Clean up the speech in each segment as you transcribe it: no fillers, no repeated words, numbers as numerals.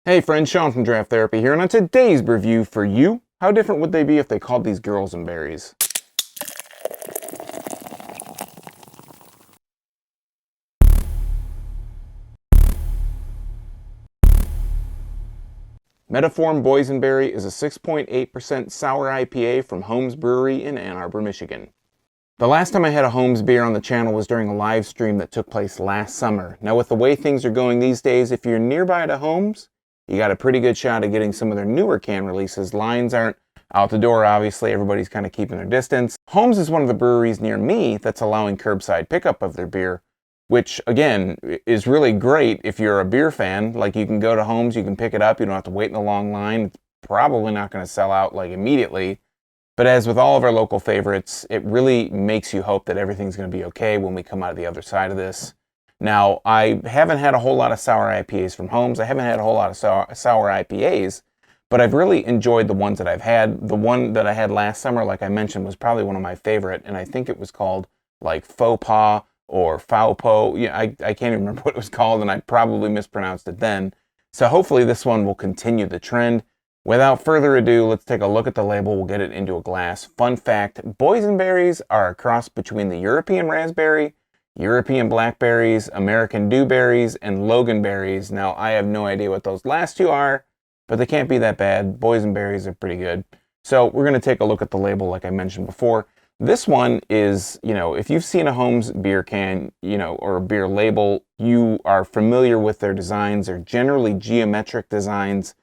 Hey friends, Sean from Draft Therapy here, and on today's review for you, how different would they be if they called these girls and berries? Metaform Boysenberry is a 6.8% sour IPA from HOMES Brewery in Ann Arbor, Michigan. The last time I had a HOMES beer on the channel was during a live stream that took place last summer. Now with the way things are going these days, if you're nearby to HOMES, you got a pretty good shot at getting some of their newer can releases. Lines aren't out the door, obviously. Everybody's kind of keeping their distance. HOMES is one of the breweries near me that's allowing curbside pickup of their beer, which, again, is really great if you're a beer fan. Like, you can go to HOMES, you can pick it up, you don't have to wait in a long line. It's probably not going to sell out, like, immediately. But as with all of our local favorites, it really makes you hope that everything's going to be okay when we come out of the other side of this. Now, I haven't had a whole lot of sour IPAs from HOMES. I haven't had a whole lot of sour IPAs, but I've really enjoyed the ones that I've had. The one that I had last summer, like I mentioned, was probably one of my favorite, and I think it was called like Faux Pas or Faupo. Yeah, I can't even remember what it was called, and I probably mispronounced it then. So hopefully this one will continue the trend. Without further ado, let's take a look at the label. We'll get it into a glass. Fun fact, boysenberries are a cross between the European raspberry, European blackberries, American dewberries, and loganberries. Now, I have no idea what those last two are, but they can't be that bad. Boysenberries are pretty good. So we're going to take a look at the label like I mentioned before. This one is, if you've seen a HOMES beer can, or a beer label, you are familiar with their designs. They're generally geometric designs.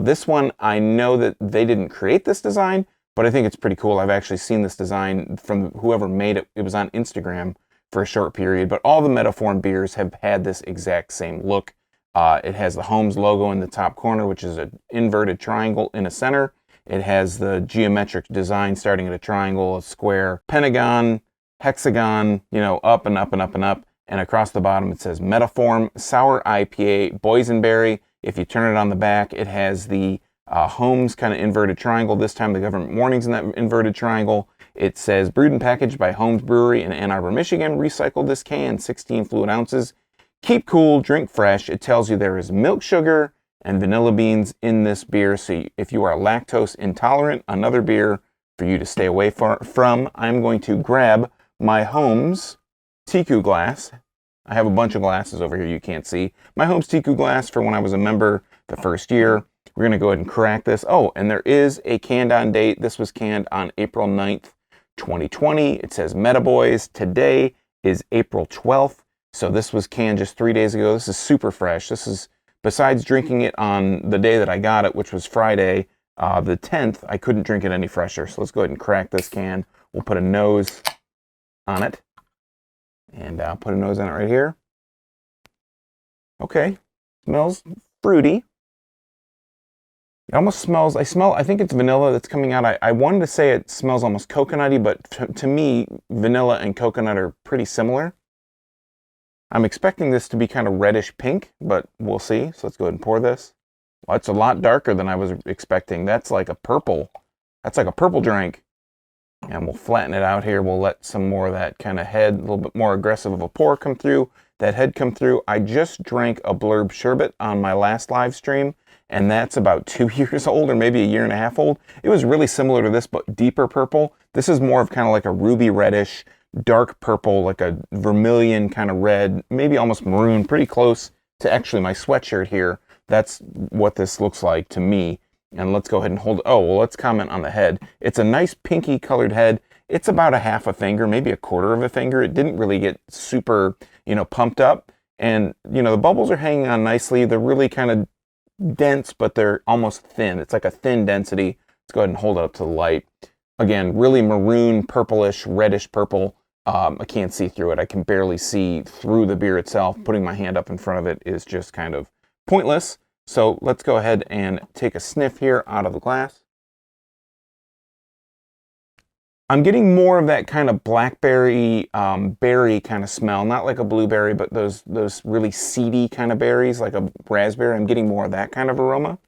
This one, I know that they didn't create this design, but I think it's pretty cool. I've actually seen this design from whoever made it. It was on Instagram for a short period, but all the Metaform beers have had this exact same look. It has the HOMES logo in the top corner, which is an inverted triangle in a center. It has the geometric design starting at a triangle, a square, pentagon, hexagon, up and up and up and up. And across the bottom, it says Metaform Sour IPA Boysenberry. If you turn it on the back, it has the HOMES kind of inverted triangle. This time the government warnings in that inverted triangle. It says, brewed and packaged by HOMES Brewery in Ann Arbor, Michigan. Recycle this can, 16 fluid ounces. Keep cool, drink fresh. It tells you there is milk sugar and vanilla beans in this beer. So if you are lactose intolerant, another beer for you to stay away from. I'm going to grab my HOMES Tiku glass. I have a bunch of glasses over here you can't see. My HOMES Tiku glass for when I was a member the first year. We're going to go ahead and crack this. Oh, and there is a canned on date. This was canned on April 9th, 2020. It says Meta Boys. Today is April 12th. So this was canned just 3 days ago. This is super fresh. This is, besides drinking it on the day that I got it, which was Friday, the 10th, I couldn't drink it any fresher. So let's go ahead and crack this can. We'll put a nose on it. And I'll put a nose on it right here. Okay, smells fruity. It almost smells, I think it's vanilla that's coming out. I wanted to say it smells almost coconutty, but to me, vanilla and coconut are pretty similar. I'm expecting this to be kind of reddish pink, but we'll see. So let's go ahead and pour this. Well, it's a lot darker than I was expecting. That's like a purple. That's like a purple drink. And we'll flatten it out here. We'll let some more of that kind of head, a little bit more aggressive of a pour come through. That head come through. I just drank a blurb sherbet on my last live stream, and that's about 2 years old, or maybe a year and a half old. It was really similar to this, but deeper purple. This is more of kind of like a ruby reddish, dark purple, like a vermilion kind of red, maybe almost maroon, pretty close to actually my sweatshirt here. That's what this looks like to me. And let's go ahead and hold it. Oh, well, let's comment on the head. It's a nice pinky colored head. It's about a half a finger, maybe a quarter of a finger. It didn't really get super, pumped up. And, the bubbles are hanging on nicely. They're really kind of dense, but they're almost thin. It's like a thin density. Let's go ahead and hold it up to the light. Again, really maroon, purplish, reddish purple. I can't see through it. I can barely see through the beer itself. Putting my hand up in front of it is just kind of pointless. So let's go ahead and take a sniff here out of the glass. I'm getting more of that kind of blackberry, berry kind of smell. Not like a blueberry, but those really seedy kind of berries, like a raspberry. I'm getting more of that kind of aroma.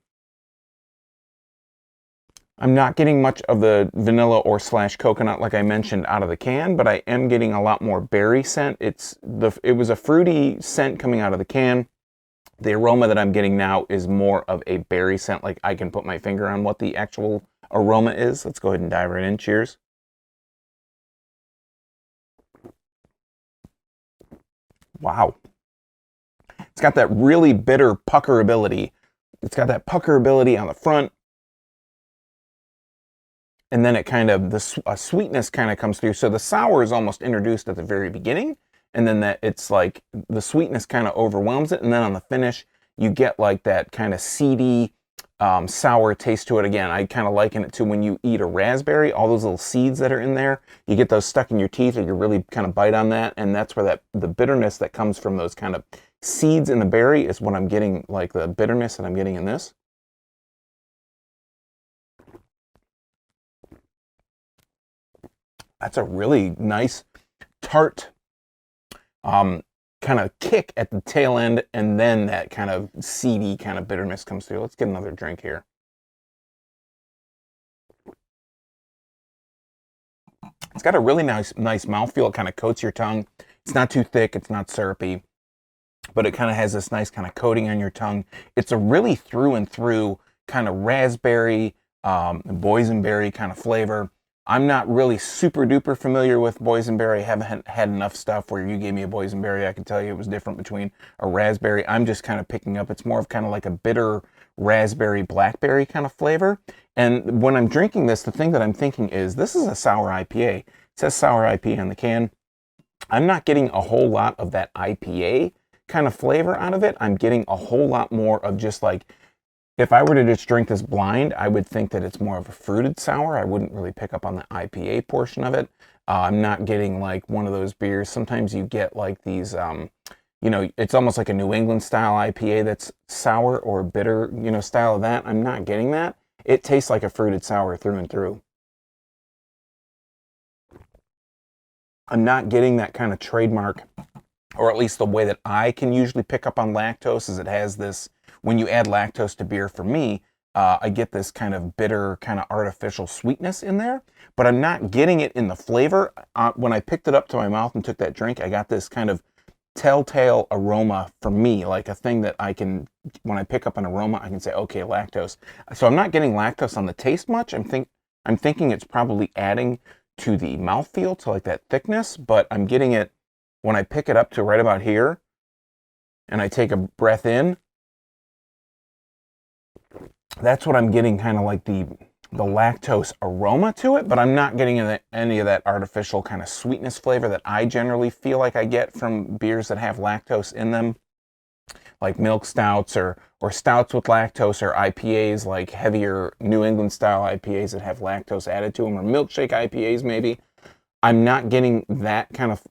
I'm not getting much of the vanilla or / coconut, like I mentioned, out of the can, but I am getting a lot more berry scent. It was a fruity scent coming out of the can. The aroma that I'm getting now is more of a berry scent. Like I can put my finger on what the actual aroma is. Let's go ahead and dive right in. Cheers. Wow. It's got that really bitter puckerability. It's got that puckerability on the front. And then it kind of, a sweetness kind of comes through. So the sour is almost introduced at the very beginning. And then that it's like the sweetness kind of overwhelms it. And then on the finish, you get like that kind of seedy, sour taste to it. Again, I kind of liken it to when you eat a raspberry, all those little seeds that are in there, you get those stuck in your teeth, or you really kind of bite on that. And that's where the bitterness that comes from those kind of seeds in the berry is what I'm getting, like the bitterness that I'm getting in this. That's a really nice tart kind of kick at the tail end, and then that kind of seedy kind of bitterness comes through. Let's get another drink here. It's got a really nice mouthfeel. It kind of coats your tongue. It's not too thick. It's not syrupy, but it kind of has this nice kind of coating on your tongue. It's a really through and through kind of raspberry, boysenberry kind of flavor. I'm not really super duper familiar with boysenberry. I haven't had enough stuff where you gave me a boysenberry. I can tell you it was different between a raspberry. I'm just kind of picking up, it's more of kind of like a bitter raspberry, blackberry kind of flavor. And when I'm drinking this, the thing that I'm thinking is, this is a sour IPA. It says sour IPA on the can. I'm not getting a whole lot of that IPA kind of flavor out of it. I'm getting a whole lot more of just like, if I were to just drink this blind, I would think that it's more of a fruited sour. I wouldn't really pick up on the IPA portion of it. I'm not getting like one of those beers. Sometimes you get like these, you know, it's almost like a New England style IPA that's sour or bitter, you know, style of that. I'm not getting that. It tastes like a fruited sour through and through. I'm not getting that kind of trademark, or at least the way that I can usually pick up on lactose is it has this, when you add lactose to beer, for me, I get this kind of bitter, kind of artificial sweetness in there, but I'm not getting it in the flavor. When I picked it up to my mouth and took that drink, I got this kind of telltale aroma for me, like a thing that I can, when I pick up an aroma, I can say, okay, lactose. So I'm not getting lactose on the taste much. I'm thinking it's probably adding to the mouthfeel, to like that thickness, but I'm getting it when I pick it up to right about here, and I take a breath in. That's what I'm getting, kind of like the lactose aroma to it, but I'm not getting any of that artificial kind of sweetness flavor that I generally feel like I get from beers that have lactose in them, like milk stouts or stouts with lactose, or IPAs, like heavier New England style IPAs that have lactose added to them, or milkshake IPAs maybe. I'm not getting that kind of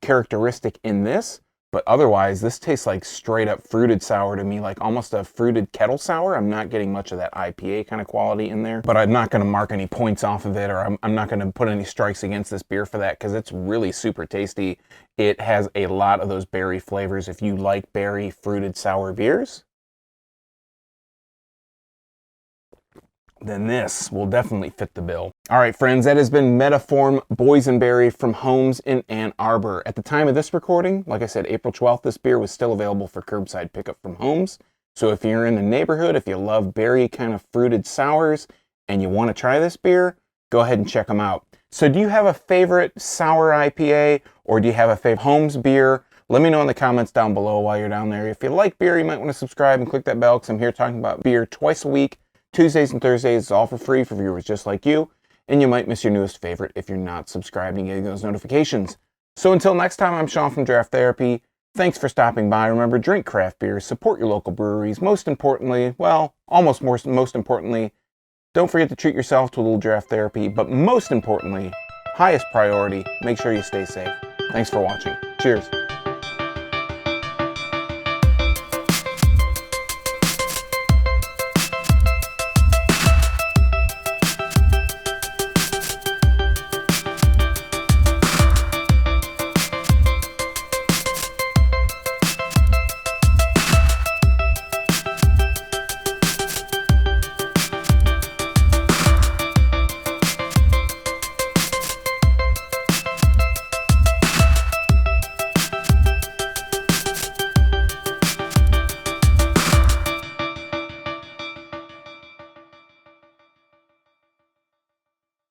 characteristic in this, but otherwise this tastes like straight up fruited sour to me, like almost a fruited kettle sour. I'm not getting much of that IPA kind of quality in there, but I'm not going to mark any points off of it, or I'm not going to put any strikes against this beer for that, because it's really super tasty. It has a lot of those berry flavors. If you like berry fruited sour beers, then this will definitely fit the bill. All right, friends, that has been Metaform Boysenberry from Homes in Ann Arbor. At the time of this recording, like I said, April 12th, this beer was still available for curbside pickup from Homes. So if you're in the neighborhood, if you love berry kind of fruited sours and you want to try this beer, go ahead and check them out. So do you have a favorite sour IPA, or do you have a favorite Homes beer? Let me know in the comments down below while you're down there. If you like beer, you might want to subscribe and click that bell, because I'm here talking about beer twice a week. Tuesdays and Thursdays, it's all for free for viewers just like you, and you might miss your newest favorite if you're not subscribed and getting those notifications. So until next time, I'm Sean from Draft Therapy. Thanks for stopping by. Remember, drink craft beer, support your local breweries. Most importantly, well, most importantly, don't forget to treat yourself to a little draft therapy, but most importantly, highest priority, make sure you stay safe. Thanks for watching. Cheers.